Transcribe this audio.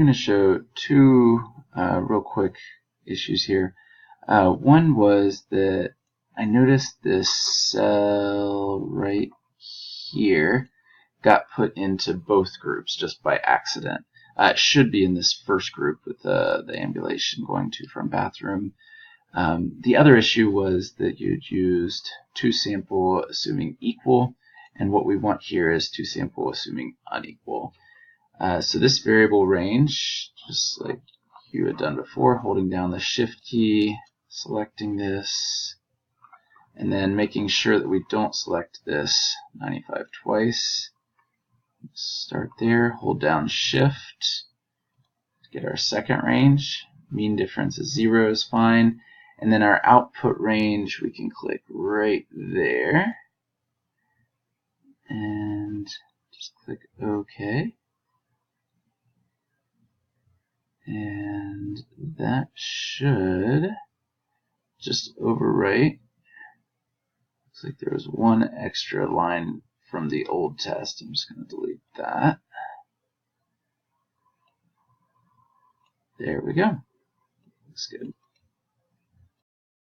going to show two real quick issues here. One was that I noticed this cell right here got put into both groups just by accident. It should be in this first group with the ambulation going to from bathroom. The other issue was that you'd used toSample assuming equal, and what we want here is toSample assuming unequal. So this variable range, just like you had done before, holding down the Shift key, selecting this, and then making sure that we don't select this 95 twice. Start there, hold down Shift to get our second range. Mean difference is 0 is fine. And then our output range, we can click right there. And just click OK. And that should just overwrite. Looks like there was one extra line from the old test. I'm just going to delete that. There we go. Looks good.